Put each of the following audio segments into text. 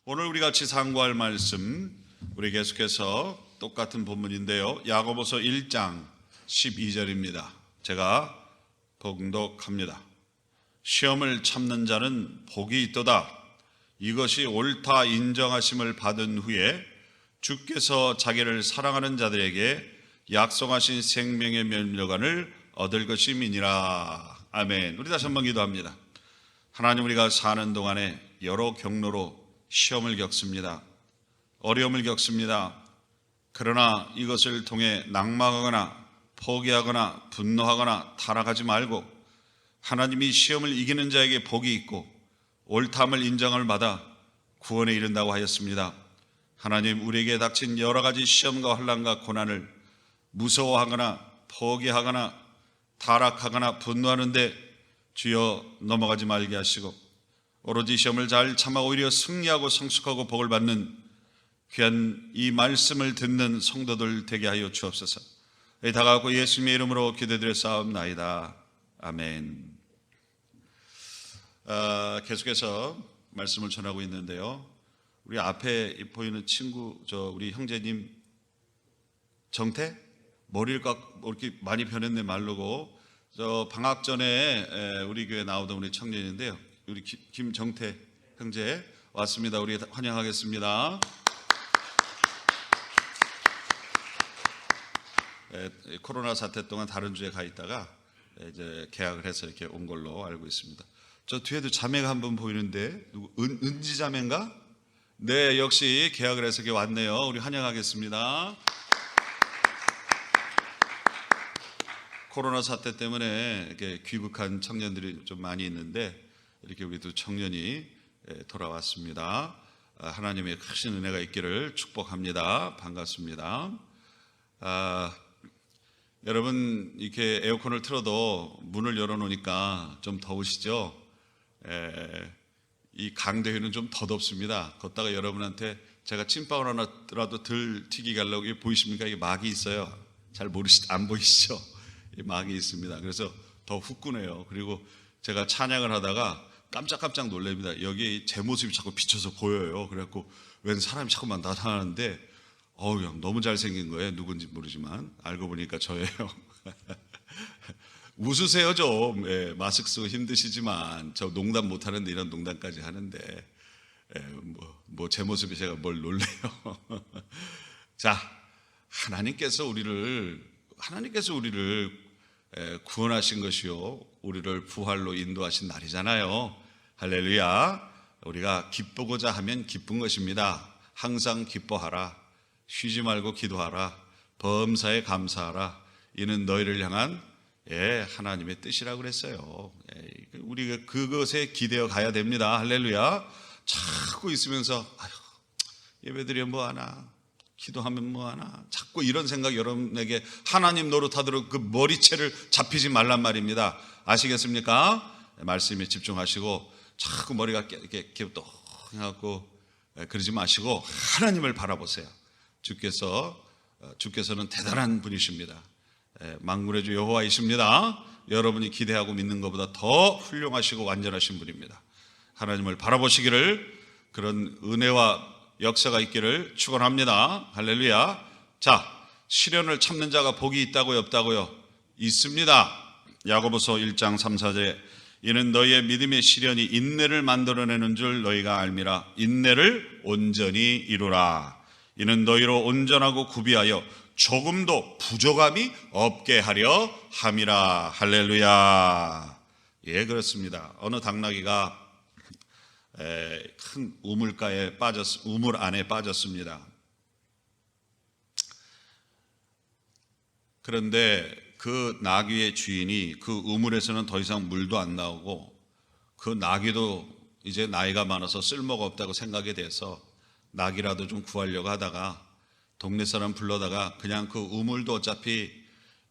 오늘 우리 같이 상고할 말씀, 우리 계속해서 똑같은 본문인데요, 야고보서 1장 12절입니다. 제가 봉독합니다. 시험을 참는 자는 복이 있도다. 이것이 옳다 인정하심을 받은 후에 주께서 자기를 사랑하는 자들에게 약속하신 생명의 면류관을 얻을 것임이니라. 아멘. 우리 다시 한번 기도합니다. 하나님, 우리가 사는 동안에 여러 경로로 시험을 겪습니다. 어려움을 겪습니다. 그러나 이것을 통해 낙망하거나 포기하거나 분노하거나 타락하지 말고 하나님이 시험을 이기는 자에게 복이 있고 옳다함을 인정을 받아 구원에 이른다고 하였습니다. 하나님, 우리에게 닥친 여러 가지 시험과 환난과 고난을 무서워하거나 포기하거나 타락하거나 분노하는데 주여 넘어가지 말게 하시고 오로지 시험을 잘 참아 오히려 승리하고 성숙하고 복을 받는 귀한 이 말씀을 듣는 성도들 되게 하여 주옵소서. 다가가고 예수님의 이름으로 기도드려 싸움나이다. 아멘. 계속해서 말씀을 전하고 있는데요, 우리 앞에 보이는 친구, 우리 형제님 정태? 머리가 이렇게 많이 변했네, 마르고. 방학 전에 우리 교회 나오던 우리 청년인데요, 우리 김정태 형제 왔습니다. 우리 환영하겠습니다. 코로나 사태 동안 다른 주에 가 있다가 이제 개학을 해서 이렇게 온 걸로 알고 있습니다. 저 뒤에도 자매가 한 분 보이는데, 누구 은지 자매인가? 네, 역시 개학을 해서 이렇게 왔네요. 우리 환영하겠습니다. 코로나 사태 때문에 이렇게 귀국한 청년들이 좀 많이 있는데 이렇게 우리 두 청년이 돌아왔습니다. 하나님의 크신 은혜가 있기를 축복합니다. 반갑습니다. 여러분, 이렇게 에어컨을 틀어도 문을 열어놓으니까 좀 더우시죠? 이 강대회는 좀 더 덥습니다. 걷다가 여러분한테 제가 찐빵을 하나라도 덜 튀기게 하려고, 이게 보이십니까? 이게 막이 있어요. 잘 안 보이시죠? 이 막이 있습니다. 그래서 더 후끈해요. 그리고 제가 찬양을 하다가 깜짝깜짝 놀랍니다. 여기에 제 모습이 자꾸 비춰서 보여요. 그래갖고 웬 사람이 자꾸만 나타나는데, 어우, 너무 잘생긴 거예요. 누군지 모르지만 알고 보니까 저예요. 웃으세요 좀. 마스크 쓰고 힘드시지만 저 농담 못하는데 이런 농담까지 하는데 뭐 제 모습에 제가 뭘 놀래요. 자, 하나님께서 우리를 구원하신 것이요, 우리를 부활로 인도하신 날이잖아요. 할렐루야. 우리가 기쁘고자 하면 기쁜 것입니다. 항상 기뻐하라. 쉬지 말고 기도하라. 범사에 감사하라. 이는 너희를 향한 하나님의 뜻이라고 그랬어요. 우리가 그것에 기대어 가야 됩니다. 할렐루야. 자꾸 있으면서 예배드리면 뭐하나, 기도하면 뭐하나, 자꾸 이런 생각 여러분에게 하나님 노릇하도록 그 머리채를 잡히지 말란 말입니다. 아시겠습니까? 말씀에 집중하시고 자꾸 머리가 이렇게 또 그러지 마시고 하나님을 바라보세요. 주께서는 대단한 분이십니다. 만군의 주 여호와이십니다. 여러분이 기대하고 믿는 것보다 더 훌륭하시고 완전하신 분입니다. 하나님을 바라보시기를, 그런 은혜와 역사가 있기를 축원합니다. 할렐루야. 자, 시련을 참는 자가 복이 있다고요, 없다고요? 있습니다. 야고보서 1장 3, 4절에 이는 너희의 믿음의 시련이 인내를 만들어내는 줄 너희가 알미라. 인내를 온전히 이루라. 이는 너희로 온전하고 구비하여 조금도 부족함이 없게 하려 함이라. 할렐루야. 예, 그렇습니다. 어느 당나귀가 큰 우물 안에 빠졌습니다. 그런데 그 나귀의 주인이 그 우물에서는 더 이상 물도 안 나오고 그 나귀도 이제 나이가 많아서 쓸모가 없다고 생각이 돼서 나귀라도 좀 구하려고 하다가 동네 사람 불러다가 그냥 그 우물도 어차피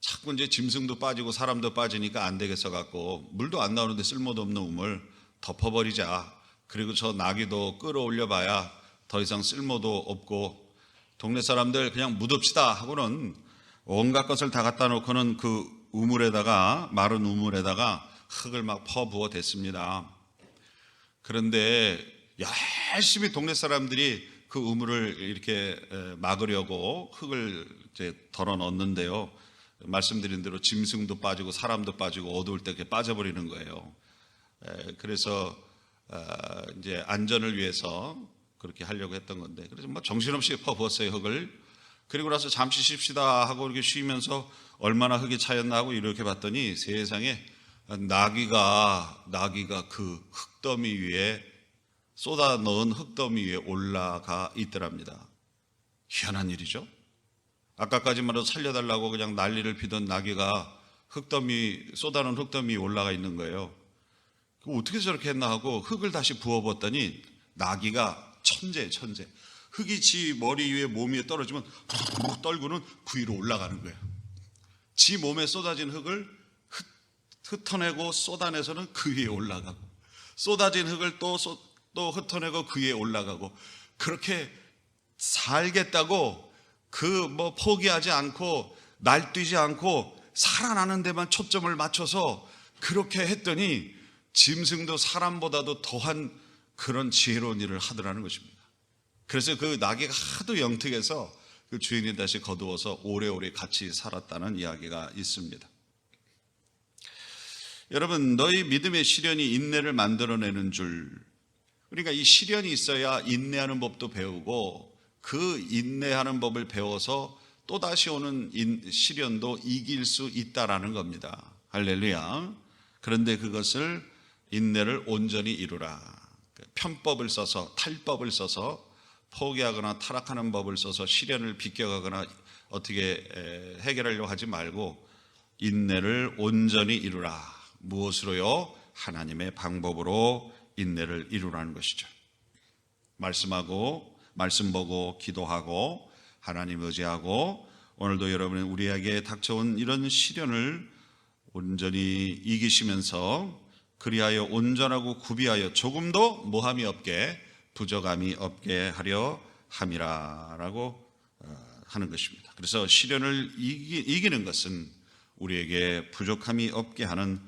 자꾸 이제 짐승도 빠지고 사람도 빠지니까 안 되겠어 갖고 물도 안 나오는데 쓸모도 없는 우물 덮어버리자. 그리고 저 나귀도 끌어올려 봐야 더 이상 쓸모도 없고 동네 사람들 그냥 묻읍시다 하고는 온갖 것을 다 갖다 놓고는 그 우물에다가, 마른 우물에다가 흙을 막 퍼부어 댔습니다. 그런데 열심히 동네 사람들이 그 우물을 이렇게 막으려고 흙을 이제 덜어 넣는데요. 말씀드린 대로 짐승도 빠지고 사람도 빠지고 어두울 때 이렇게 빠져버리는 거예요. 그래서 이제 안전을 위해서 그렇게 하려고 했던 건데, 그래서 뭐 정신없이 퍼부었어요, 흙을. 그리고 나서 잠시 쉽시다 하고 이렇게 쉬면서 얼마나 흙이 차였나 하고 이렇게 봤더니 세상에 나귀가 그 흙더미 위에 쏟아 넣은 흙더미 위에 올라가 있더랍니다. 희한한 일이죠. 아까까지만 해도 살려달라고 그냥 난리를 피던 나귀가 쏟아놓은 흙더미 위에 올라가 있는 거예요. 어떻게 저렇게 했나 하고 흙을 다시 부어봤더니 나귀가 천재. 흙이 지 머리 위에 몸 위에 떨어지면 푹 떨고는 그 위로 올라가는 거예요. 지 몸에 쏟아진 흙을 흩어내고 쏟아내서는 그 위에 올라가고, 쏟아진 흙을 또 흩어내고 그 위에 올라가고, 그렇게 살겠다고 포기하지 않고 날뛰지 않고 살아나는 데만 초점을 맞춰서 그렇게 했더니 짐승도 사람보다도 더한 그런 지혜로운 일을 하더라는 것입니다. 그래서 그 나귀가 하도 영특해서 그 주인이 다시 거두어서 오래오래 같이 살았다는 이야기가 있습니다. 여러분, 너희 믿음의 시련이 인내를 만들어내는 줄, 그러니까 이 시련이 있어야 인내하는 법도 배우고 그 인내하는 법을 배워서 또다시 오는 시련도 이길 수 있다라는 겁니다. 할렐루야. 그런데 그것을 인내를 온전히 이루라. 편법을 써서, 탈법을 써서 포기하거나 타락하는 법을 써서 시련을 비껴가거나 어떻게 해결하려고 하지 말고 인내를 온전히 이루라. 무엇으로요? 하나님의 방법으로 인내를 이루라는 것이죠. 말씀하고, 말씀 보고, 기도하고, 하나님 의지하고, 오늘도 여러분은 우리에게 닥쳐온 이런 시련을 온전히 이기시면서 그리하여 온전하고 구비하여 조금도 모함이 없게, 부족함이 없게 하려 함이라라고 하는 것입니다. 그래서 시련을 이기는 것은 우리에게 부족함이 없게 하는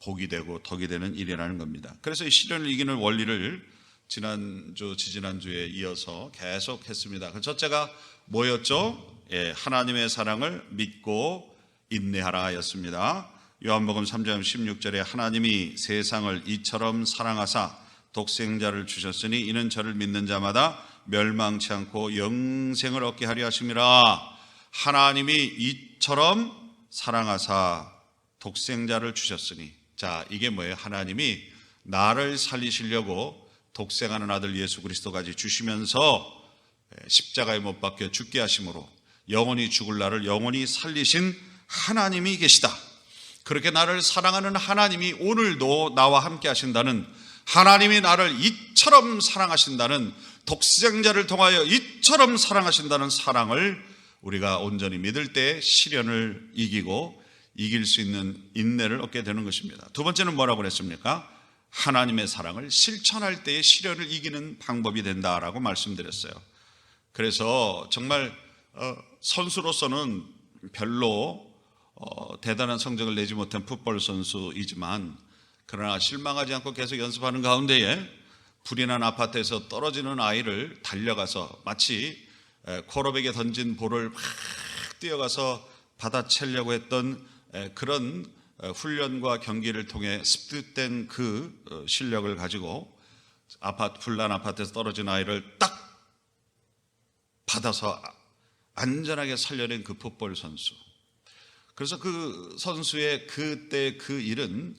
복이 되고 덕이 되는 일이라는 겁니다. 그래서 이 시련을 이기는 원리를 지지난주에 이어서 계속 했습니다. 그 첫째가 뭐였죠? 하나님의 사랑을 믿고 인내하라 하였습니다. 요한복음 3장 16절에 하나님이 세상을 이처럼 사랑하사 독생자를 주셨으니 이는 저를 믿는 자마다 멸망치 않고 영생을 얻게 하려 하심이라. 하나님이 이처럼 사랑하사 독생자를 주셨으니, 자, 이게 뭐예요? 하나님이 나를 살리시려고 독생하는 아들 예수 그리스도까지 주시면서 십자가에 못 박혀 죽게 하심으로 영원히 죽을 나를 영원히 살리신 하나님이 계시다. 그렇게 나를 사랑하는 하나님이 오늘도 나와 함께 하신다는, 하나님이 나를 이처럼 사랑하신다는, 독생자를 통하여 이처럼 사랑하신다는 사랑을 우리가 온전히 믿을 때 시련을 이길 수 있는 인내를 얻게 되는 것입니다. 두 번째는 뭐라고 그랬습니까? 하나님의 사랑을 실천할 때의 시련을 이기는 방법이 된다라고 말씀드렸어요. 그래서 정말 선수로서는 별로 대단한 성적을 내지 못한 풋볼 선수이지만, 그러나 실망하지 않고 계속 연습하는 가운데에 불이 난 아파트에서 떨어지는 아이를 달려가서 마치 콜업에게 던진 볼을 막 뛰어가서 받아채려고 했던 그런 훈련과 경기를 통해 습득된 그 실력을 가지고 불난 아파트에서 떨어진 아이를 딱 받아서 안전하게 살려낸 그 풋볼 선수. 그래서 그 선수의 그때 그 일은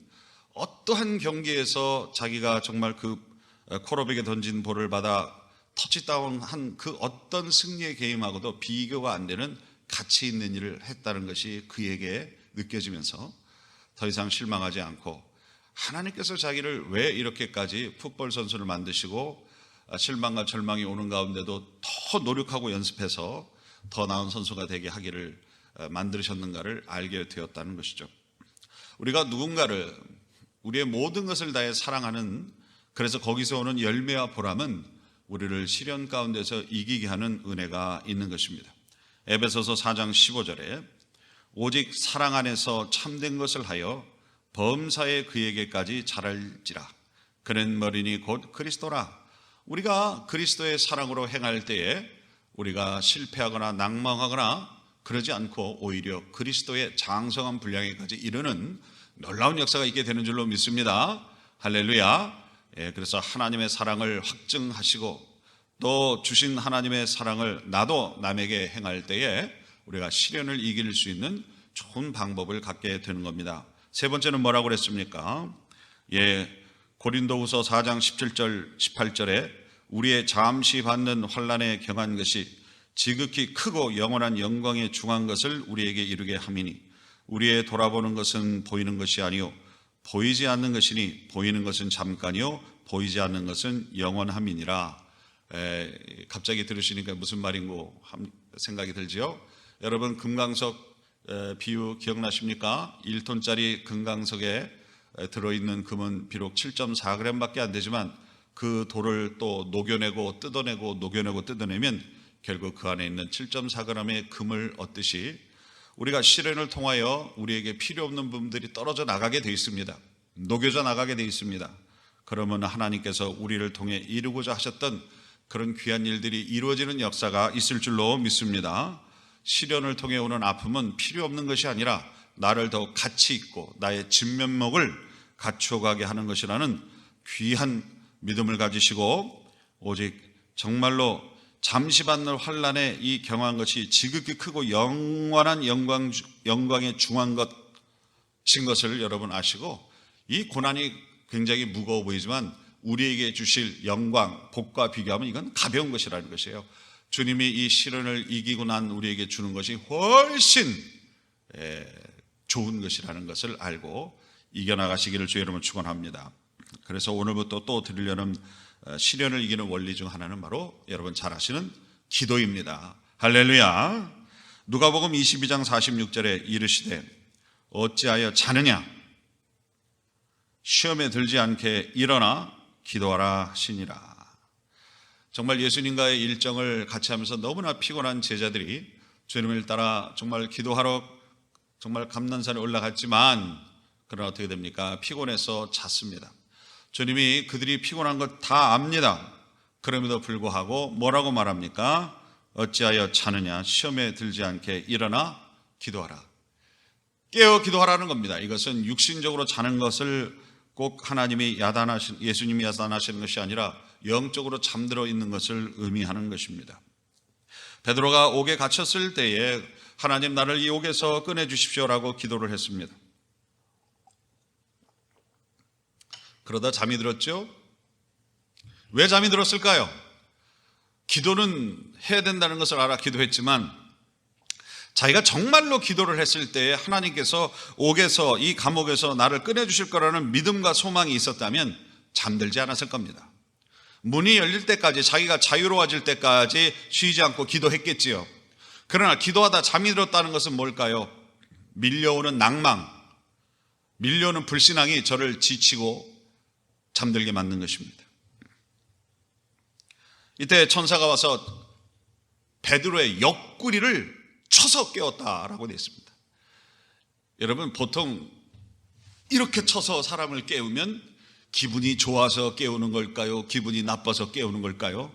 어떠한 경기에서 자기가 정말 그 콜업에게 던진 볼을 받아 터치다운한 그 어떤 승리의 게임하고도 비교가 안 되는 가치 있는 일을 했다는 것이 그에게 느껴지면서 더 이상 실망하지 않고, 하나님께서 자기를 왜 이렇게까지 풋볼 선수를 만드시고 실망과 절망이 오는 가운데도 더 노력하고 연습해서 더 나은 선수가 되게 하기를 만드셨는가를 알게 되었다는 것이죠. 우리가 누군가를 우리의 모든 것을 다해 사랑하는, 그래서 거기서 오는 열매와 보람은 우리를 시련 가운데서 이기게 하는 은혜가 있는 것입니다. 에베소서 4장 15절에 오직 사랑 안에서 참된 것을 하여 범사에 그에게까지 자랄지라. 그는 머리니 곧 그리스도라. 우리가 그리스도의 사랑으로 행할 때에 우리가 실패하거나 낭망하거나 그러지 않고 오히려 그리스도의 장성한 분량에까지 이르는 놀라운 역사가 있게 되는 줄로 믿습니다. 할렐루야. 그래서 하나님의 사랑을 확증하시고 또 주신 하나님의 사랑을 나도 남에게 행할 때에 우리가 시련을 이길 수 있는 좋은 방법을 갖게 되는 겁니다. 세 번째는 뭐라고 그랬습니까? 고린도후서 4장 17절 18절에 우리의 잠시 받는 환난에 경한 것이 지극히 크고 영원한 영광에 중한 것을 우리에게 이루게 함이니 우리의 돌아보는 것은 보이는 것이 아니요 보이지 않는 것이니 보이는 것은 잠깐이요 보이지 않는 것은 영원함이니라. 갑자기 들으시니까 무슨 말인고 생각이 들지요? 여러분 금강석 비유 기억나십니까? 1톤짜리 금강석에 들어있는 금은 비록 7.4g밖에 안 되지만 그 돌을 또 녹여내고 뜯어내고 녹여내고 뜯어내면 결국 그 안에 있는 7.4g의 금을 얻듯이 우리가 시련을 통하여 우리에게 필요 없는 부분들이 떨어져 나가게 되어 있습니다. 녹여져 나가게 되어 있습니다. 그러면 하나님께서 우리를 통해 이루고자 하셨던 그런 귀한 일들이 이루어지는 역사가 있을 줄로 믿습니다. 시련을 통해 오는 아픔은 필요 없는 것이 아니라 나를 더 가치 있고 나의 진면목을 갖추어가게 하는 것이라는 귀한 믿음을 가지시고 오직 정말로 잠시 받는 환난에 이 경한 것이 지극히 크고 영원한 영광에 중한 것인 것을 여러분 아시고 이 고난이 굉장히 무거워 보이지만 우리에게 주실 영광, 복과 비교하면 이건 가벼운 것이라는 것이에요. 주님이 이 시련을 이기고 난 우리에게 주는 것이 훨씬 좋은 것이라는 것을 알고 이겨나가시기를 주의 이름으로 축원합니다. 그래서 오늘부터 또 드리려는 시련을 이기는 원리 중 하나는 바로 여러분 잘 아시는 기도입니다. 할렐루야. 누가복음 22장 46절에 이르시되 어찌하여 자느냐 시험에 들지 않게 일어나 기도하라 하시니라. 정말 예수님과의 일정을 같이 하면서 너무나 피곤한 제자들이 주님을 따라 정말 기도하러 정말 감난산에 올라갔지만 그러나 어떻게 됩니까? 피곤해서 잤습니다. 주님이 그들이 피곤한 것 다 압니다. 그럼에도 불구하고 뭐라고 말합니까? 어찌하여 자느냐 시험에 들지 않게 일어나 기도하라. 깨어 기도하라는 겁니다. 이것은 육신적으로 자는 것을 꼭 하나님이 예수님이 야단하시는 것이 아니라 영적으로 잠들어 있는 것을 의미하는 것입니다. 베드로가 옥에 갇혔을 때에 하나님 나를 이 옥에서 꺼내주십시오라고 기도를 했습니다. 그러다 잠이 들었죠? 왜 잠이 들었을까요? 기도는 해야 된다는 것을 알아 기도했지만 자기가 정말로 기도를 했을 때 하나님께서 옥에서 이 감옥에서 나를 꺼내주실 거라는 믿음과 소망이 있었다면 잠들지 않았을 겁니다. 문이 열릴 때까지 자기가 자유로워질 때까지 쉬지 않고 기도했겠지요. 그러나 기도하다 잠이 들었다는 것은 뭘까요? 밀려오는 낭망, 밀려오는 불신앙이 저를 지치고 잠들게 만든 것입니다. 이때 천사가 와서 베드로의 옆구리를 쳐서 깨웠다라고 되어 있습니다. 여러분 보통 이렇게 쳐서 사람을 깨우면 기분이 좋아서 깨우는 걸까요? 기분이 나빠서 깨우는 걸까요?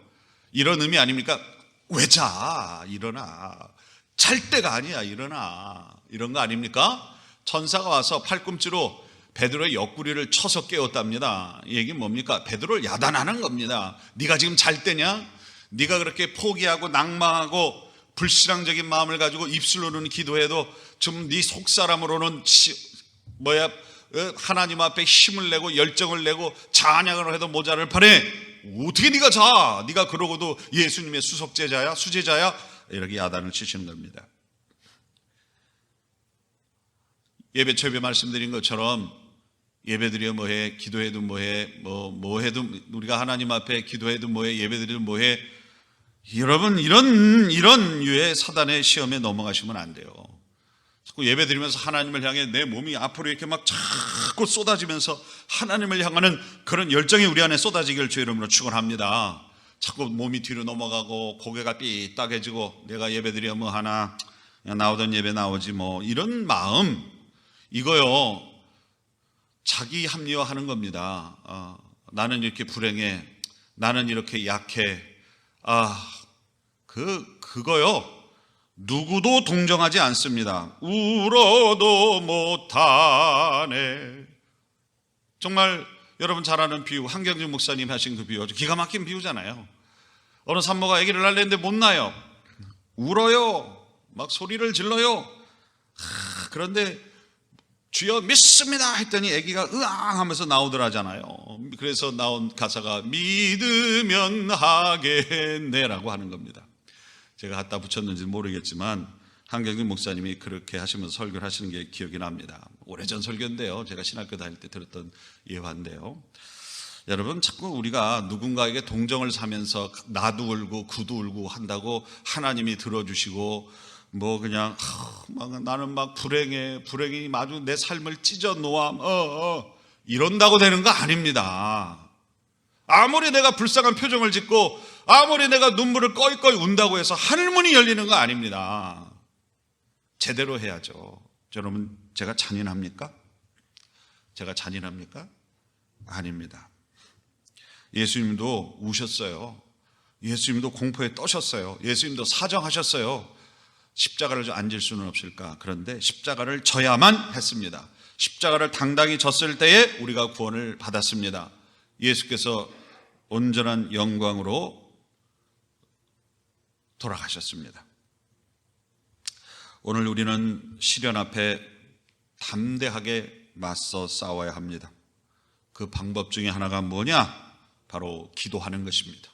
이런 의미 아닙니까? 왜 자? 일어나. 잘 때가 아니야. 일어나. 이런 거 아닙니까? 천사가 와서 팔꿈치로 베드로의 옆구리를 쳐서 깨웠답니다. 이 얘기는 뭡니까? 베드로를 야단하는 겁니다. 네가 지금 잘 때냐? 네가 그렇게 포기하고 낭망하고 불신앙적인 마음을 가지고 입술로는 기도해도 좀 네 속사람으로는 하나님 앞에 힘을 내고 열정을 내고 찬양을 해도 모자를 파네. 어떻게 네가 자? 네가 그러고도 예수님의 수석제자야? 수제자야? 이렇게 야단을 치시는 겁니다. 예배 초에 말씀드린 것처럼 예배드려 뭐해, 기도해도 뭐해, 뭐해도 우리가 하나님 앞에 기도해도 뭐해, 예배드려도 뭐해. 여러분 이런 유의 사단의 시험에 넘어가시면 안 돼요. 자꾸 예배드리면서 하나님을 향해 내 몸이 앞으로 이렇게 막 자꾸 쏟아지면서 하나님을 향하는 그런 열정이 우리 안에 쏟아지기를 주의 이름으로 축원합니다. 자꾸 몸이 뒤로 넘어가고 고개가 삐딱해지고 내가 예배드려 뭐 하나 나오던 예배 나오지 뭐 이런 마음 이거요 자기 합리화하는 겁니다. 나는 이렇게 불행해. 나는 이렇게 약해. 그거요. 누구도 동정하지 않습니다. 울어도 못하네. 정말 여러분 잘 아는 비유, 한경준 목사님 하신 그 비유, 기가 막힌 비유잖아요. 어느 산모가 아기를 낳았는데 못 낳아요. 울어요. 막 소리를 질러요. 그런데 주여 믿습니다 했더니 아기가 으앙 하면서 나오더라잖아요. 그래서 나온 가사가 믿으면 하겠네라고 하는 겁니다. 제가 갖다 붙였는지 모르겠지만 한경준 목사님이 그렇게 하시면서 설교를 하시는 게 기억이 납니다. 오래전 설교인데요, 제가 신학교 다닐 때 들었던 예화인데요. 여러분, 자꾸 우리가 누군가에게 동정을 사면서 나도 울고 그도 울고 한다고 하나님이 들어주시고 뭐 그냥 나는 막 불행이 마주 내 삶을 찢어 놓아 이런다고 되는 거 아닙니다. 아무리 내가 불쌍한 표정을 짓고 아무리 내가 눈물을 꺼이꺼이 운다고 해서 하늘문이 열리는 거 아닙니다. 제대로 해야죠. 여러분, 제가 잔인합니까? 제가 잔인합니까? 아닙니다. 예수님도 우셨어요. 예수님도 공포에 떠셨어요. 예수님도 사정하셨어요. 십자가를 안 질 수는 없을까? 그런데 십자가를 져야만 했습니다. 십자가를 당당히 졌을 때에 우리가 구원을 받았습니다. 예수께서 온전한 영광으로 돌아가셨습니다. 오늘 우리는 시련 앞에 담대하게 맞서 싸워야 합니다. 그 방법 중에 하나가 뭐냐? 바로 기도하는 것입니다.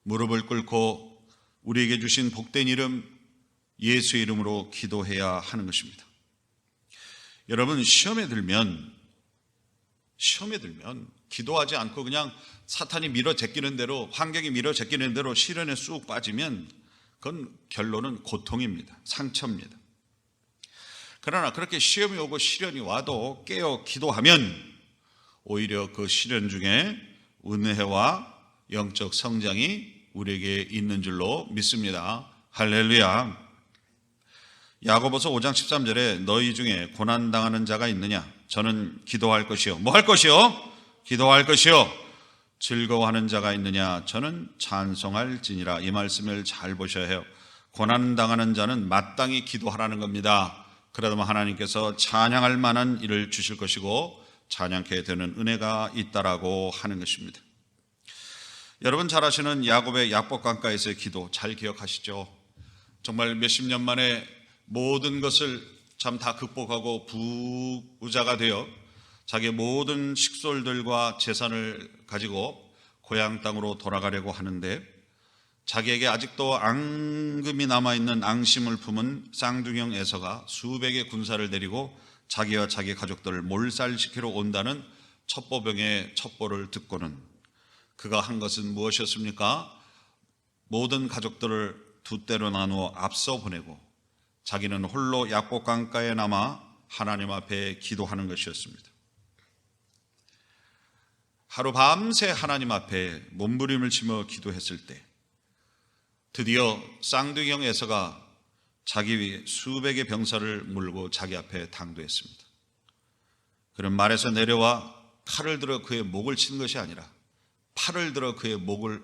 무릎을 꿇고 우리에게 주신 복된 이름 예수의 이름으로 기도해야 하는 것입니다. 여러분, 시험에 들면 기도하지 않고 그냥 사탄이 밀어 제끼는 대로, 환경이 밀어 제끼는 대로 시련에 쑥 빠지면 그건 결론은 고통입니다. 상처입니다. 그러나 그렇게 시험이 오고 시련이 와도 깨어 기도하면 오히려 그 시련 중에 은혜와 영적 성장이 우리에게 있는 줄로 믿습니다. 할렐루야. 야고보서 5장 13절에 너희 중에 고난당하는 자가 있느냐? 저는 기도할 것이요. 뭐 할 것이요? 기도할 것이요. 즐거워하는 자가 있느냐? 저는 찬송할지니라. 이 말씀을 잘 보셔야 해요. 고난당하는 자는 마땅히 기도하라는 겁니다. 그러다면 하나님께서 찬양할 만한 일을 주실 것이고 찬양케 되는 은혜가 있다라고 하는 것입니다. 여러분 잘 아시는 야곱의 야복강가에서의 기도 잘 기억하시죠? 정말 몇십 년 만에 모든 것을 참 다 극복하고 부자가 되어 자기의 모든 식솔들과 재산을 가지고 고향 땅으로 돌아가려고 하는데 자기에게 아직도 앙금이 남아있는 앙심을 품은 쌍둥이형 에서가 수백의 군사를 데리고 자기와 자기 가족들을 몰살시키러 온다는 첩보병의 첩보를 듣고는 그가 한 것은 무엇이었습니까? 모든 가족들을 두 때로 나누어 앞서 보내고 자기는 홀로 야복강가에 남아 하나님 앞에 기도하는 것이었습니다. 하루 밤새 하나님 앞에 몸부림을 치며 기도했을 때 드디어 쌍둥이형 에서가 자기 위에 수백의 병사를 물고 자기 앞에 당도했습니다. 그는 말에서 내려와 칼을 들어 그의 목을 친 것이 아니라 팔을 들어 그의 목을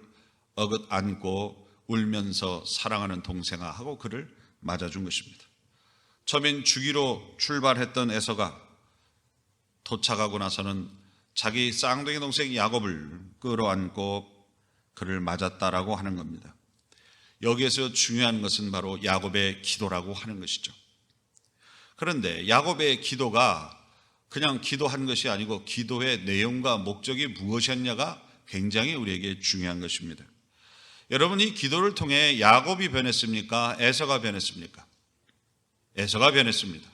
어긋 안고 울면서 사랑하는 동생아 하고 그를 맞아준 것입니다. 처음엔 죽이로 출발했던 에서가 도착하고 나서는 자기 쌍둥이 동생 야곱을 끌어안고 그를 맞았다라고 하는 겁니다. 여기에서 중요한 것은 바로 야곱의 기도라고 하는 것이죠. 그런데 야곱의 기도가 그냥 기도한 것이 아니고 기도의 내용과 목적이 무엇이었냐가 굉장히 우리에게 중요한 것입니다. 여러분, 이 기도를 통해 야곱이 변했습니까? 에서가 변했습니까? 에서가 변했습니다.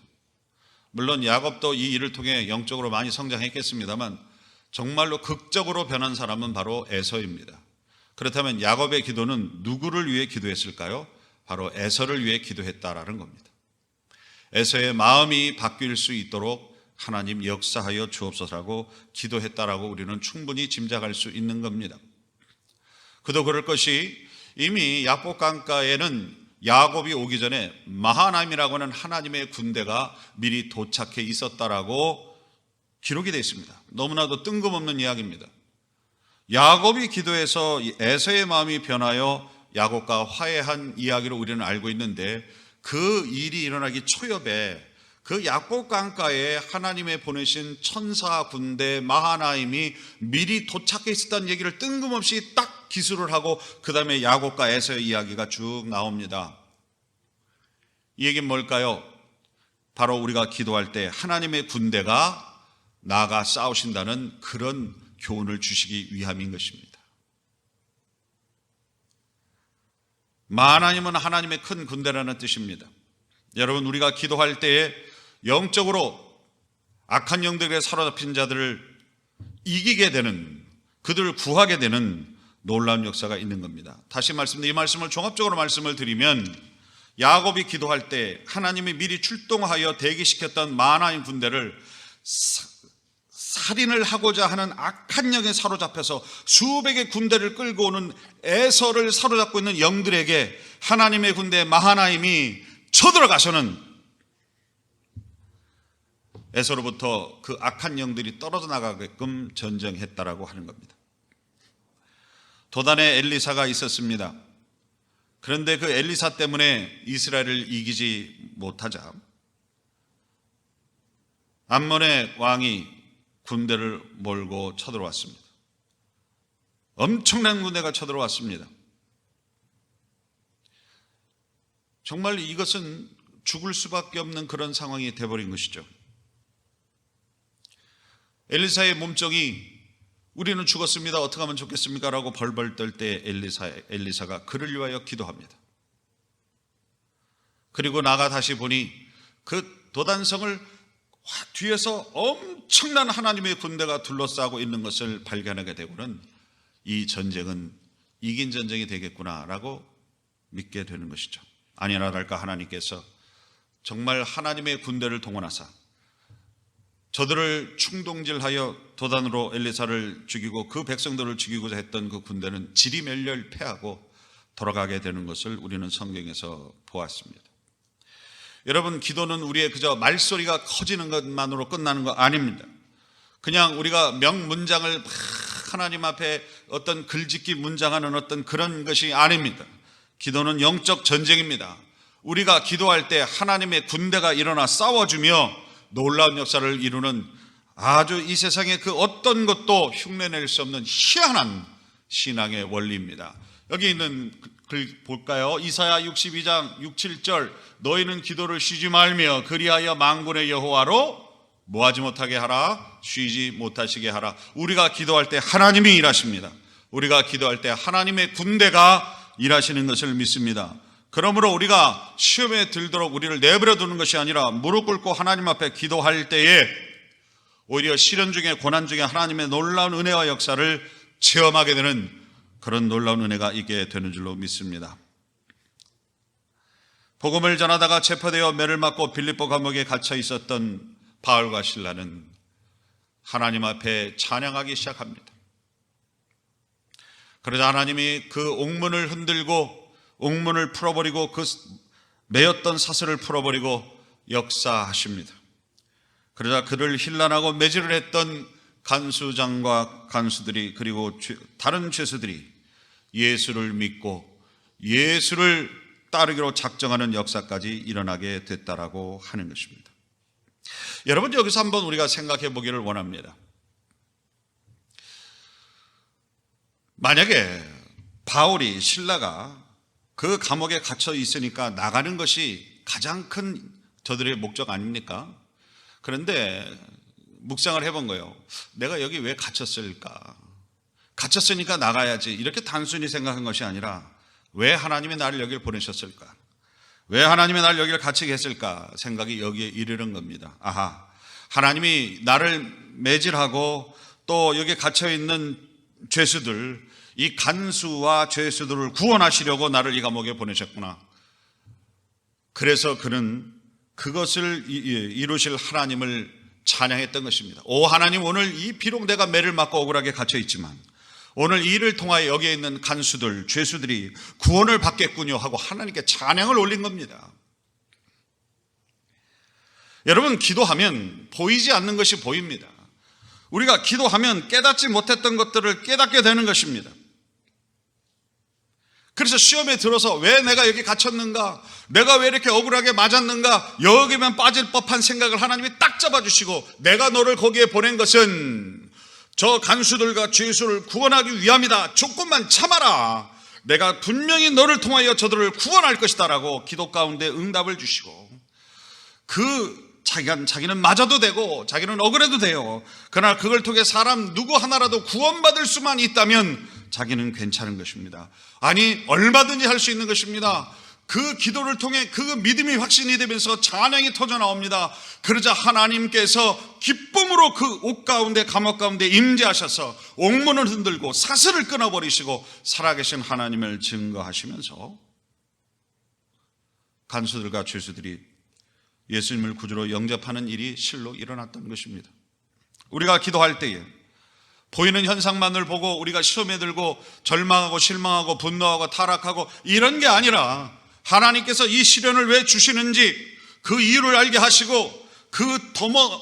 물론 야곱도 이 일을 통해 영적으로 많이 성장했겠습니다만 정말로 극적으로 변한 사람은 바로 에서입니다. 그렇다면 야곱의 기도는 누구를 위해 기도했을까요? 바로 에서를 위해 기도했다라는 겁니다. 에서의 마음이 바뀔 수 있도록 하나님 역사하여 주옵소서라고 기도했다라고 우리는 충분히 짐작할 수 있는 겁니다. 그도 그럴 것이 이미 야복강가에는 야곱이 오기 전에 마하나임이라고 하는 하나님의 군대가 미리 도착해 있었다라고 기록이 되어 있습니다. 너무나도 뜬금없는 이야기입니다. 야곱이 기도해서 에서의 마음이 변하여 야곱과 화해한 이야기로 우리는 알고 있는데, 그 일이 일어나기 초엽에 그 야곱 강가에 하나님의 보내신 천사 군대 마하나임이 미리 도착해 있었다는 얘기를 뜬금없이 딱 기술을 하고 그 다음에 야곱과 에서의 이야기가 쭉 나옵니다. 이 얘기는 뭘까요? 바로 우리가 기도할 때 하나님의 군대가 나아가 싸우신다는 그런 교훈을 주시기 위함인 것입니다. 마하나임은 하나님의 큰 군대라는 뜻입니다. 여러분, 우리가 기도할 때에 영적으로 악한 영들에 사로잡힌 자들을 이기게 되는, 그들을 구하게 되는 놀라운 역사가 있는 겁니다. 다시 말씀드리면, 이 말씀을 종합적으로 말씀을 드리면, 야곱이 기도할 때 하나님이 미리 출동하여 대기시켰던 마하나임 군대를 살인을 하고자 하는 악한 영에 사로잡혀서 수백의 군대를 끌고 오는 에서를 사로잡고 있는 영들에게 하나님의 군대 마하나임이 쳐들어가서는 에서로부터 그 악한 영들이 떨어져 나가게끔 전쟁했다라고 하는 겁니다. 도단에 엘리사가 있었습니다. 그런데 그 엘리사 때문에 이스라엘을 이기지 못하자 암몬의 왕이 군대를 몰고 쳐들어왔습니다. 엄청난 군대가 쳐들어왔습니다. 정말 이것은 죽을 수밖에 없는 그런 상황이 되어버린 것이죠. 엘리사의 몸종이 우리는 죽었습니다. 어떻게 하면 좋겠습니까? 라고 벌벌 떨 때 엘리사가 그를 위하여 기도합니다. 그리고 나가 다시 보니 그 도단성을 뒤에서 엄청난 하나님의 군대가 둘러싸고 있는 것을 발견하게 되고는 이 전쟁은 이긴 전쟁이 되겠구나라고 믿게 되는 것이죠. 아니나 다를까 하나님께서 정말 하나님의 군대를 동원하사 저들을 충동질하여 도단으로 엘리사를 죽이고 그 백성들을 죽이고자 했던 그 군대는 지리멸렬패하고 돌아가게 되는 것을 우리는 성경에서 보았습니다. 여러분, 기도는 우리의 그저 말소리가 커지는 것만으로 끝나는 거 아닙니다. 그냥 우리가 명문장을 하나님 앞에 어떤 글짓기 문장하는 어떤 그런 것이 아닙니다. 기도는 영적 전쟁입니다. 우리가 기도할 때 하나님의 군대가 일어나 싸워주며 놀라운 역사를 이루는 아주 이 세상의 그 어떤 것도 흉내낼 수 없는 희한한 신앙의 원리입니다. 여기 있는 글 볼까요? 이사야 62장 6, 7절 너희는 기도를 쉬지 말며 그리하여 만군의 여호와로 뭐하지 못하게 하라, 쉬지 못하시게 하라. 우리가 기도할 때 하나님이 일하십니다. 우리가 기도할 때 하나님의 군대가 일하시는 것을 믿습니다. 그러므로 우리가 시험에 들도록 우리를 내버려 두는 것이 아니라 무릎 꿇고 하나님 앞에 기도할 때에 오히려 시련 중에 고난 중에 하나님의 놀라운 은혜와 역사를 체험하게 되는 그런 놀라운 은혜가 있게 되는 줄로 믿습니다. 복음을 전하다가 체포되어 매를 맞고 빌립보 감옥에 갇혀 있었던 바울과 실라는 하나님 앞에 찬양하기 시작합니다. 그러자 하나님이 그 옥문을 흔들고 옥문을 풀어버리고 그 매였던 사슬을 풀어버리고 역사하십니다. 그러자 그를 힐난하고 매질을 했던 간수장과 간수들이 그리고 다른 죄수들이 예수를 믿고 예수를 따르기로 작정하는 역사까지 일어나게 됐다라고 하는 것입니다. 여러분, 여기서 한번 우리가 생각해 보기를 원합니다. 만약에 바울이 실라가 그 감옥에 갇혀 있으니까 나가는 것이 가장 큰 저들의 목적 아닙니까? 그런데 묵상을 해본 거예요. 내가 여기 왜 갇혔을까? 갇혔으니까 나가야지. 이렇게 단순히 생각한 것이 아니라 왜 하나님이 나를 여기를 보내셨을까? 왜 하나님이 나를 여기를 갇히게 했을까? 생각이 여기에 이르는 겁니다. 아하, 하나님이 나를 매질하고 또 여기에 갇혀있는 죄수들, 이 간수와 죄수들을 구원하시려고 나를 이 감옥에 보내셨구나. 그래서 그는 그것을 이루실 하나님을 찬양했던 것입니다. 오 하나님, 오늘 이 비록 내가 매를 맞고 억울하게 갇혀있지만 오늘 이 일을 통하여 여기에 있는 간수들, 죄수들이 구원을 받겠군요 하고 하나님께 찬양을 올린 겁니다. 여러분, 기도하면 보이지 않는 것이 보입니다. 우리가 기도하면 깨닫지 못했던 것들을 깨닫게 되는 것입니다. 그래서 시험에 들어서 왜 내가 여기 갇혔는가, 내가 왜 이렇게 억울하게 맞았는가, 여기면 빠질 법한 생각을 하나님이 딱 잡아주시고, 내가 너를 거기에 보낸 것은 저 간수들과 죄수를 구원하기 위함이다. 조금만 참아라. 내가 분명히 너를 통하여 저들을 구원할 것이다 라고 기도 가운데 응답을 주시고, 자기는 맞아도 되고 자기는 억울해도 돼요. 그러나 그걸 통해 사람 누구 하나라도 구원받을 수만 있다면 자기는 괜찮은 것입니다. 아니, 얼마든지 할 수 있는 것입니다. 그 기도를 통해 그 믿음이 확신이 되면서 찬양이 터져 나옵니다. 그러자 하나님께서 기쁨으로 그 옥 가운데, 감옥 가운데 임재하셔서 옥문을 흔들고 사슬을 끊어버리시고 살아계신 하나님을 증거하시면서 간수들과 죄수들이 예수님을 구주로 영접하는 일이 실로 일어났던 것입니다. 우리가 기도할 때에 보이는 현상만을 보고 우리가 시험에 들고 절망하고 실망하고 분노하고 타락하고 이런 게 아니라, 하나님께서 이 시련을 왜 주시는지 그 이유를 알게 하시고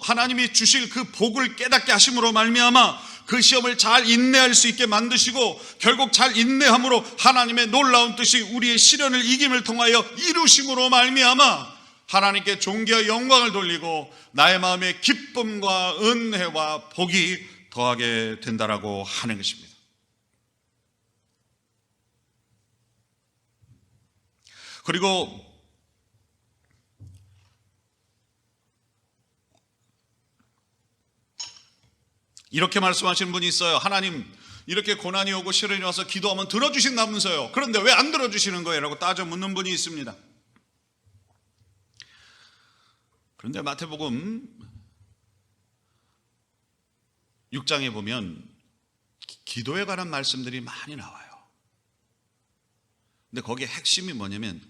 하나님이 주실 그 복을 깨닫게 하심으로 말미암아 그 시험을 잘 인내할 수 있게 만드시고, 결국 잘 인내함으로 하나님의 놀라운 뜻이 우리의 시련을 이김을 통하여 이루심으로 말미암아 하나님께 존귀와 영광을 돌리고 나의 마음에 기쁨과 은혜와 복이 더하게 된다라고 하는 것입니다. 그리고 이렇게 말씀하시는 분이 있어요. 하나님, 이렇게 고난이 오고 시련이 와서 기도하면 들어주신다면서요. 그런데 왜 안 들어주시는 거예요? 라고 따져 묻는 분이 있습니다. 그런데 마태복음 6장에 보면 기도에 관한 말씀들이 많이 나와요. 근데 거기에 핵심이 뭐냐면,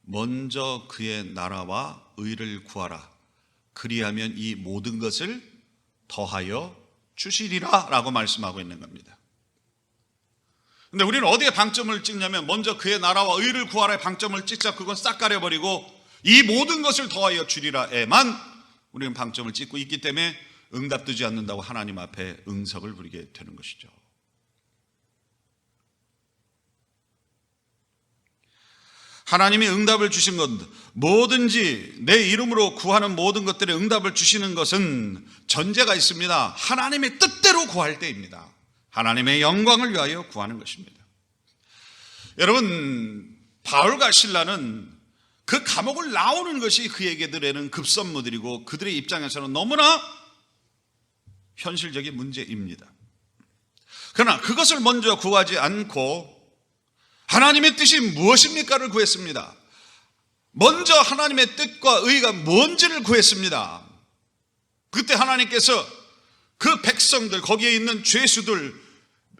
먼저 그의 나라와 의를 구하라. 그리하면 이 모든 것을 더하여 주시리라 라고 말씀하고 있는 겁니다. 근데 우리는 어디에 방점을 찍냐면, 먼저 그의 나라와 의를 구하라에 방점을 찍자 그건 싹 가려버리고 이 모든 것을 더하여 주리라에만 우리는 방점을 찍고 있기 때문에 응답되지 않는다고 하나님 앞에 응석을 부리게 되는 것이죠. 하나님이 응답을 주신 것, 뭐든지 내 이름으로 구하는 모든 것들에 응답을 주시는 것은 전제가 있습니다. 하나님의 뜻대로 구할 때입니다. 하나님의 영광을 위하여 구하는 것입니다. 여러분, 바울과 실라는 그 감옥을 나오는 것이 그에게들에는 급선무들이고 그들의 입장에서는 너무나 현실적인 문제입니다. 그러나 그것을 먼저 구하지 않고 하나님의 뜻이 무엇입니까를 구했습니다. 먼저 하나님의 뜻과 의가 뭔지를 구했습니다. 그때 하나님께서 그 백성들, 거기에 있는 죄수들,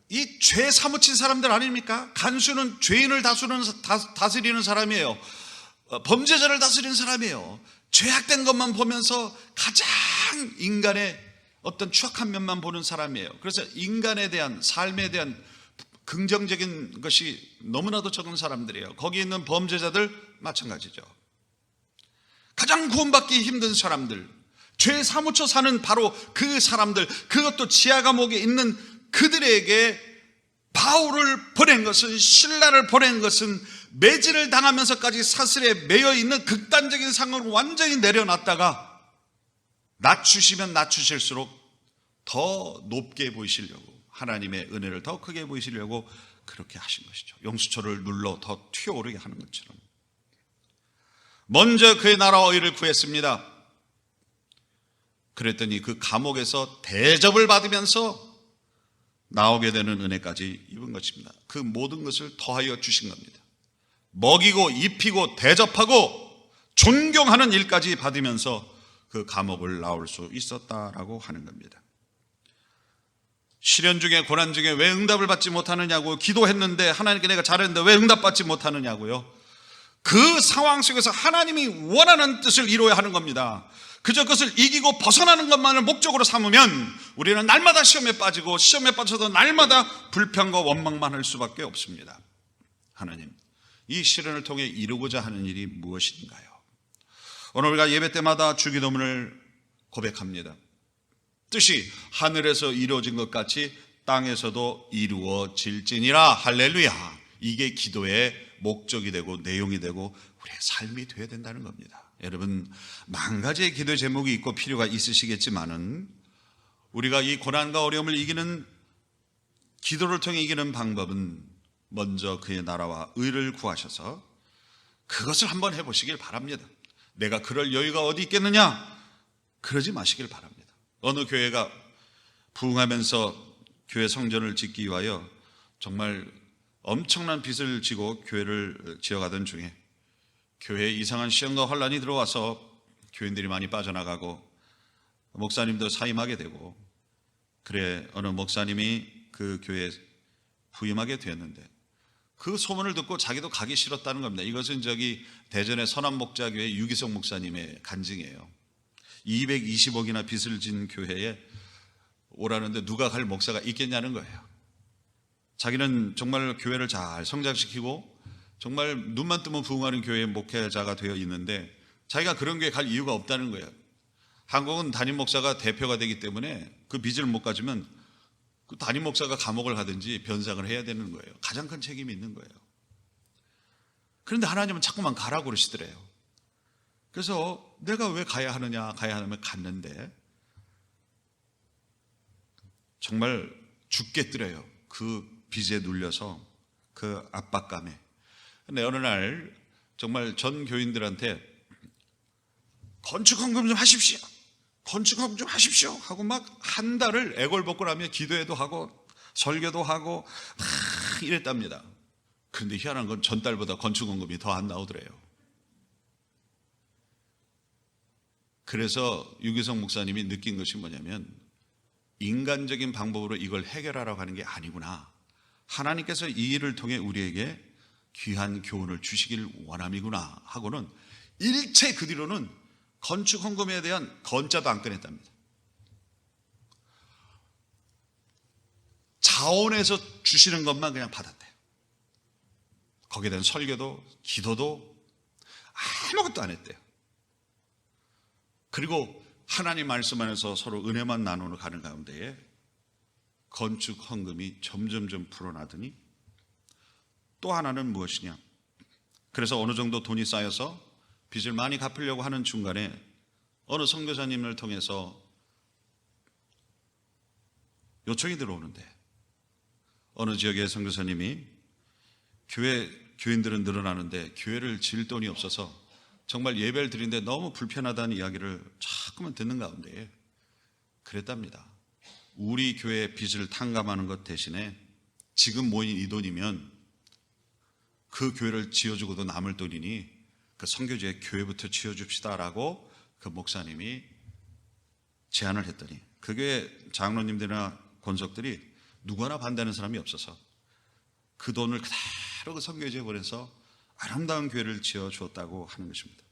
이 죄 사무친 사람들 아닙니까? 간수는 죄인을 다스리는 사람이에요. 범죄자를 다스리는 사람이에요. 죄악된 것만 보면서 가장 인간의 어떤 추악한 면만 보는 사람이에요. 그래서 인간에 대한, 삶에 대한 긍정적인 것이 너무나도 적은 사람들이에요. 거기 있는 범죄자들 마찬가지죠. 가장 구원받기 힘든 사람들, 죄 사무쳐 사는 바로 그 사람들, 그것도 지하 감옥에 있는 그들에게 바울을 보낸 것은, 실라를 보낸 것은 매질을 당하면서까지 사슬에 매여 있는 극단적인 상황을 완전히 내려놨다가 낮추시면 낮추실수록 더 높게 보이시려고, 하나님의 은혜를 더 크게 보이시려고 그렇게 하신 것이죠. 용수초를 눌러 더 튀어오르게 하는 것처럼. 먼저 그의 나라와 의를 구했습니다. 그랬더니 그 감옥에서 대접을 받으면서 나오게 되는 은혜까지 입은 것입니다. 그 모든 것을 더하여 주신 겁니다. 먹이고 입히고 대접하고 존경하는 일까지 받으면서 그 감옥을 나올 수 있었다라고 하는 겁니다. 시련 중에, 고난 중에 왜 응답을 받지 못하느냐고, 기도했는데 하나님께 내가 잘했는데 왜 응답받지 못하느냐고요. 그 상황 속에서 하나님이 원하는 뜻을 이루어야 하는 겁니다. 그저 그것을 이기고 벗어나는 것만을 목적으로 삼으면 우리는 날마다 시험에 빠지고, 시험에 빠져도 날마다 불평과 원망만 할 수밖에 없습니다. 하나님, 이 시련을 통해 이루고자 하는 일이 무엇인가요? 오늘 우리가 예배 때마다 주기도문을 고백합니다. 뜻이 하늘에서 이루어진 것 같이 땅에서도 이루어질지니라. 할렐루야. 이게 기도의 목적이 되고 내용이 되고 우리의 삶이 되어야 된다는 겁니다. 여러분, 만 가지의 기도의 제목이 있고 필요가 있으시겠지만은 우리가 이 고난과 어려움을 이기는, 기도를 통해 이기는 방법은 먼저 그의 나라와 의를 구하셔서 그것을 한번 해보시길 바랍니다. 내가 그럴 여유가 어디 있겠느냐? 그러지 마시길 바랍니다. 어느 교회가 부흥하면서 교회 성전을 짓기 위하여 정말 엄청난 빚을 지고 교회를 지어가던 중에 교회에 이상한 시험과 환란이 들어와서 교인들이 많이 빠져나가고 목사님도 사임하게 되고, 그래 어느 목사님이 그 교회에 부임하게 되었는데 그 소문을 듣고 자기도 가기 싫었다는 겁니다. 이것은 대전의 선한목자교회 유기성 목사님의 간증이에요. 220억이나 빚을 진 교회에 오라는데 누가 갈 목사가 있겠냐는 거예요. 자기는 정말 교회를 잘 성장시키고 정말 눈만 뜨면 부흥하는 교회의 목회자가 되어 있는데 자기가 그런 교회에 갈 이유가 없다는 거예요. 한국은 담임 목사가 대표가 되기 때문에 그 빚을 못 가지면 그 담임 목사가 감옥을 가든지 변상을 해야 되는 거예요. 가장 큰 책임이 있는 거예요. 그런데 하나님은 자꾸만 가라고 그러시더래요. 그래서 내가 왜 가야 하느냐, 가야 하면 갔는데 정말 죽겠더래요. 그 빚에 눌려서, 그 압박감에. 근데 어느 날 정말 전 교인들한테 건축헌금 좀 하십시오, 건축헌금 좀 하십시오 하고 막 한 달을 애걸복걸하며 기도회도 하고 설교도 하고 막 이랬답니다. 그런데 희한한 건 전달보다 건축헌금이 더 안 나오더래요. 그래서 유기성 목사님이 느낀 것이 뭐냐면 인간적인 방법으로 이걸 해결하라고 하는 게 아니구나. 하나님께서 이 일을 통해 우리에게 귀한 교훈을 주시길 원함이구나 하고는 일체 그 뒤로는 건축 헌금에 대한 건자도 안 꺼냈답니다. 자원에서 주시는 것만 그냥 받았대요. 거기에 대한 설교도 기도도 아무것도 안 했대요. 그리고 하나님 말씀 안에서 서로 은혜만 나누는 가는 가운데에 건축 헌금이 점점점 불어나더니 또 하나는 무엇이냐? 그래서 어느 정도 돈이 쌓여서 빚을 많이 갚으려고 하는 중간에 어느 선교사님을 통해서 요청이 들어오는데 어느 지역의 선교사님이 교인들은 늘어나는데 교회를 지을 돈이 없어서 정말 예배를 드리는데 너무 불편하다는 이야기를 자꾸만 듣는 가운데 그랬답니다. 우리 교회의 빚을 탕감하는 것 대신에 지금 모인 이 돈이면 그 교회를 지어주고도 남을 돈이니 그 선교지에 교회부터 지어줍시다라고 그 목사님이 제안을 했더니 그 교회 장로님들이나 권석들이 누구 하나 반대하는 사람이 없어서 그 돈을 그대로 그 선교지에 보내서 아름다운 교회를 지어주었다고 하는 것입니다.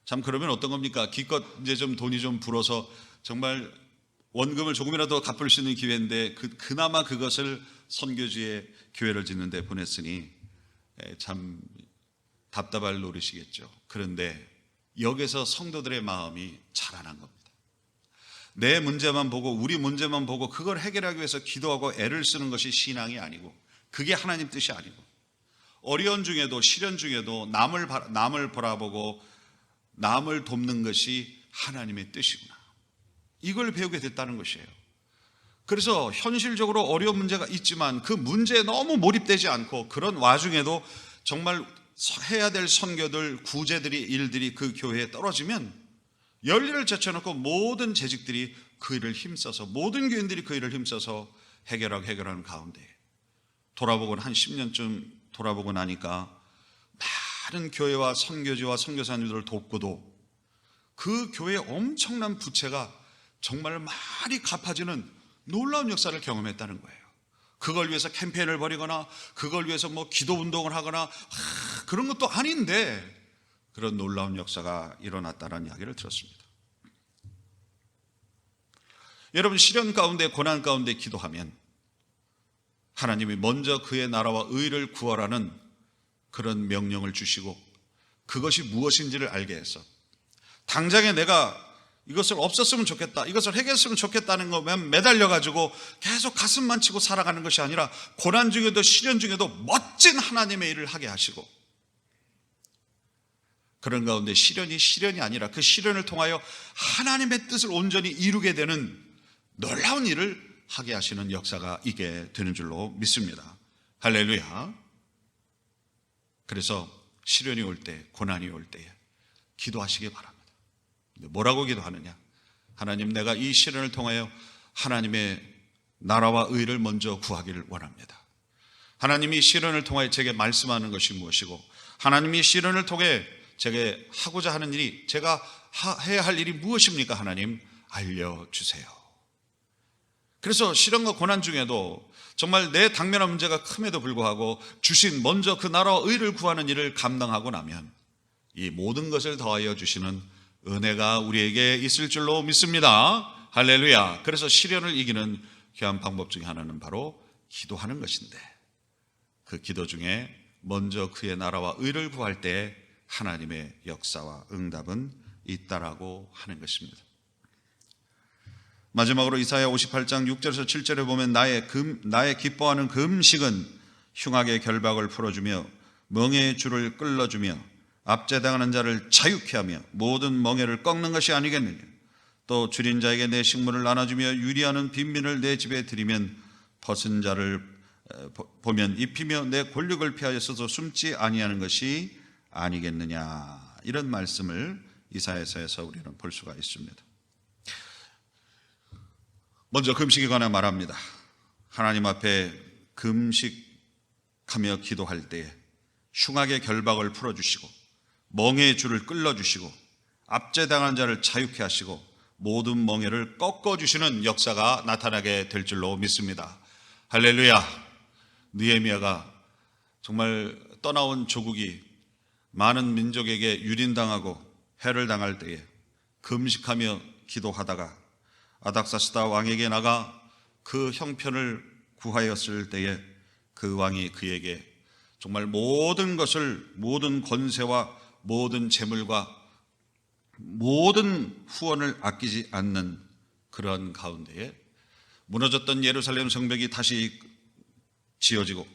참 그러면 어떤 겁니까? 기껏 이제 좀 돈이 좀 불어서 정말 원금을 조금이라도 갚을 수 있는 기회인데 그나마 그것을 선교지에 교회를 짓는 데 보냈으니 참 답답할 노릇이겠죠. 그런데 여기서 성도들의 마음이 자라난 겁니다. 내 문제만 보고 우리 문제만 보고 그걸 해결하기 위해서 기도하고 애를 쓰는 것이 신앙이 아니고 그게 하나님 뜻이 아니고 어려운 중에도 시련 중에도 남을 바라보고 남을 돕는 것이 하나님의 뜻이구나. 이걸 배우게 됐다는 것이에요. 그래서 현실적으로 어려운 문제가 있지만 그 문제에 너무 몰입되지 않고 그런 와중에도 정말 해야 될 선교들, 구제들이, 일들이 그 교회에 떨어지면 열일을 제쳐놓고 모든 재직들이 그 일을 힘써서 모든 교인들이 그 일을 힘써서 해결하는 가운데 돌아보고 한 10년쯤 돌아보고 나니까 많은 교회와 선교지와 선교사님들을 돕고도 그 교회의 엄청난 부채가 정말 많이 갚아지는 놀라운 역사를 경험했다는 거예요. 그걸 위해서 캠페인을 벌이거나 그걸 위해서 뭐 기도 운동을 하거나 그런 것도 아닌데 그런 놀라운 역사가 일어났다는 이야기를 들었습니다. 여러분, 시련 가운데 고난 가운데 기도하면 하나님이 먼저 그의 나라와 의를 구하라는 그런 명령을 주시고 그것이 무엇인지를 알게 해서 당장에 내가 이것을 없었으면 좋겠다, 이것을 해결했으면 좋겠다는 것만 매달려가지고 계속 가슴만 치고 살아가는 것이 아니라 고난 중에도 시련 중에도 멋진 하나님의 일을 하게 하시고, 그런 가운데 시련이 아니라 그 시련을 통하여 하나님의 뜻을 온전히 이루게 되는 놀라운 일을 하게 하시는 역사가 있게 되는 줄로 믿습니다. 할렐루야. 그래서 시련이 올 때, 고난이 올 때에 기도하시기 바랍니다. 뭐라고 기도하느냐? 하나님, 내가 이 시련을 통하여 하나님의 나라와 의를 먼저 구하기를 원합니다. 하나님이 시련을 통하여 제게 말씀하는 것이 무엇이고, 하나님이 시련을 통해 제게 하고자 하는 일이, 제가 해야 할 일이 무엇입니까? 하나님, 알려주세요. 그래서 시련과 고난 중에도 정말 내 당면한 문제가 큼에도 불구하고 주신 먼저 그 나라와 의를 구하는 일을 감당하고 나면 이 모든 것을 더하여 주시는 은혜가 우리에게 있을 줄로 믿습니다. 할렐루야. 그래서 시련을 이기는 귀한 방법 중에 하나는 바로 기도하는 것인데, 그 기도 중에 먼저 그의 나라와 의를 구할 때 하나님의 역사와 응답은 있다라고 하는 것입니다. 마지막으로 이사야 58장 6절에서 7절에 보면 나의 기뻐하는 금식은 흉악의 결박을 풀어주며 멍에의 줄을 끌어주며 압제당하는 자를 자유케 하며 모든 멍에를 꺾는 것이 아니겠느냐. 또 줄인 자에게 내 식물을 나눠주며 유리하는 빈민을 내 집에 들이면 벗은 자를 보면 입히며 내 권력을 피하여서도 숨지 아니하는 것이 아니겠느냐. 이런 말씀을 이사야서에서 우리는 볼 수가 있습니다. 먼저 금식에 관해 말합니다. 하나님 앞에 금식하며 기도할 때에 흉악의 결박을 풀어주시고 멍에의 줄을 끌어주시고 압제당한 자를 자유케 하시고 모든 멍에를 꺾어주시는 역사가 나타나게 될 줄로 믿습니다. 할렐루야. 느헤미야가 정말 떠나온 조국이 많은 민족에게 유린당하고 해를 당할 때에 금식하며 기도하다가 아닥사스다 왕에게 나가 그 형편을 구하였을 때에 그 왕이 그에게 정말 모든 것을, 모든 권세와 모든 재물과 모든 후원을 아끼지 않는 그런 가운데에 무너졌던 예루살렘 성벽이 다시 지어지고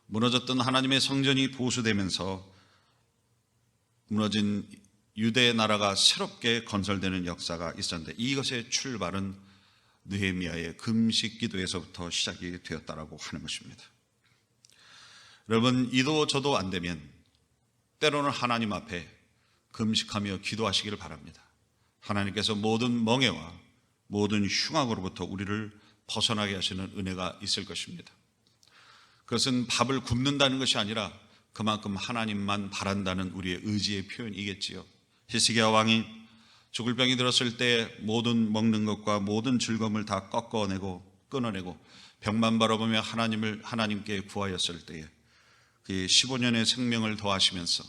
무너졌던 하나님의 성전이 보수되면서 무너진 유대의 나라가 새롭게 건설되는 역사가 있었는데, 이것의 출발은 느헤미야의 금식 기도에서부터 시작이 되었다라고 하는 것입니다. 여러분, 이도 저도 안 되면 때로는 하나님 앞에 금식하며 기도하시기를 바랍니다. 하나님께서 모든 멍에와 모든 흉악으로부터 우리를 벗어나게 하시는 은혜가 있을 것입니다. 그것은 밥을 굶는다는 것이 아니라 그만큼 하나님만 바란다는 우리의 의지의 표현이겠지요. 히스기야 왕이 죽을 병이 들었을 때 모든 먹는 것과 모든 즐거움을 다 꺾어내고 끊어내고 병만 바라보며 하나님께 구하였을 때에 그의 15년의 생명을 더하시면서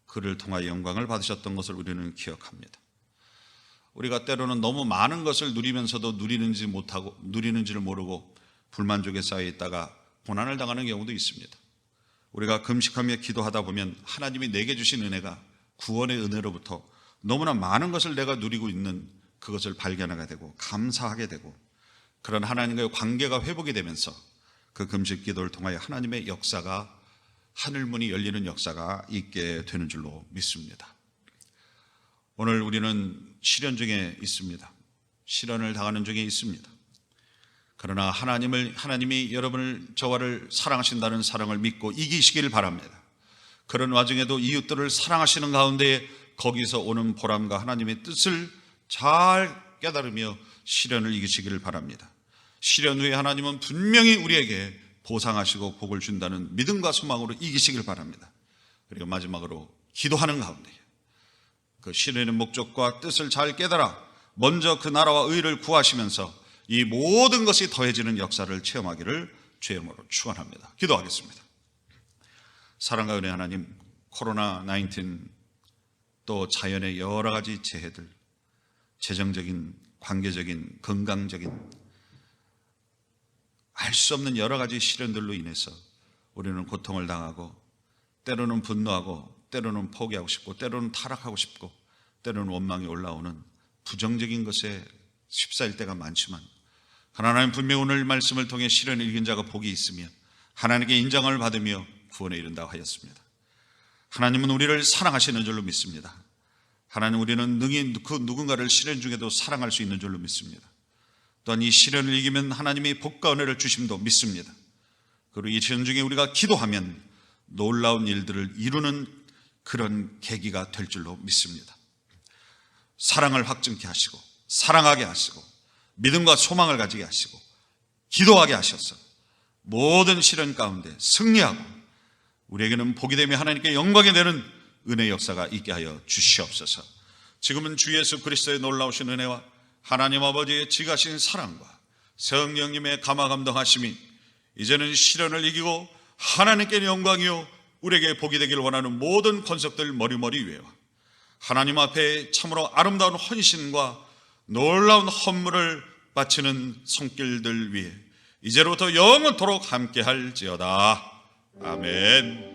그를 통하여 영광을 받으셨던 것을 우리는 기억합니다. 우리가 때로는 너무 많은 것을 누리면서도 누리는지를 모르고 불만족에 쌓여 있다가 고난을 당하는 경우도 있습니다. 우리가 금식하며 기도하다 보면 하나님이 내게 주신 은혜가, 구원의 은혜로부터 너무나 많은 것을 내가 누리고 있는 그것을 발견하게 되고 감사하게 되고, 그런 하나님과의 관계가 회복이 되면서 그 금식 기도를 통하여 하나님의 역사가, 하늘문이 열리는 역사가 있게 되는 줄로 믿습니다. 오늘 우리는 시련 중에 있습니다. 시련을 당하는 중에 있습니다. 그러나 하나님이 여러분을, 저와를 사랑하신다는 사랑을 믿고 이기시길 바랍니다. 그런 와중에도 이웃들을 사랑하시는 가운데 거기서 오는 보람과 하나님의 뜻을 잘 깨달으며 시련을 이기시기를 바랍니다. 시련 후에 하나님은 분명히 우리에게 보상하시고 복을 준다는 믿음과 소망으로 이기시길 바랍니다. 그리고 마지막으로 기도하는 가운데 그 시련의 목적과 뜻을 잘 깨달아 먼저 그 나라와 의를 구하시면서 이 모든 것이 더해지는 역사를 체험하기를 주의 이름으로 축원합니다. 기도하겠습니다. 사랑과 은혜 하나님, 코로나19 또 자연의 여러 가지 재해들, 재정적인, 관계적인, 건강적인 알 수 없는 여러 가지 시련들로 인해서 우리는 고통을 당하고 때로는 분노하고 때로는 포기하고 싶고 때로는 타락하고 싶고 때로는 원망이 올라오는 부정적인 것에 휩싸일 때가 많지만 하나님 분명히 오늘 말씀을 통해 시련을 이긴 자가 복이 있으며 하나님께 인정을 받으며 구원에 이른다고 하였습니다. 하나님은 우리를 사랑하시는 줄로 믿습니다. 하나님, 우리는 능히 그 누군가를 시련 중에도 사랑할 수 있는 줄로 믿습니다. 또한 이 시련을 이기면 하나님이 복과 은혜를 주심도 믿습니다. 그리고 이 시련 중에 우리가 기도하면 놀라운 일들을 이루는 그런 계기가 될 줄로 믿습니다. 사랑을 확증케 하시고 사랑하게 하시고 믿음과 소망을 가지게 하시고 기도하게 하셔서 모든 시련 가운데 승리하고 우리에게는 복이 되며 하나님께 영광이 되는 은혜의 역사가 있게 하여 주시옵소서. 지금은 주 예수 그리스도의 놀라우신 은혜와 하나님 아버지의 지가신 사랑과 성령님의 감화감동하심이 이제는 시련을 이기고 하나님께 영광이요 우리에게 복이 되기를 원하는 모든 권속들 머리머리 위에와 하나님 앞에 참으로 아름다운 헌신과 놀라운 헌물을 바치는 손길들 위에 이제로부터 영원토록 함께할지어다. 아멘.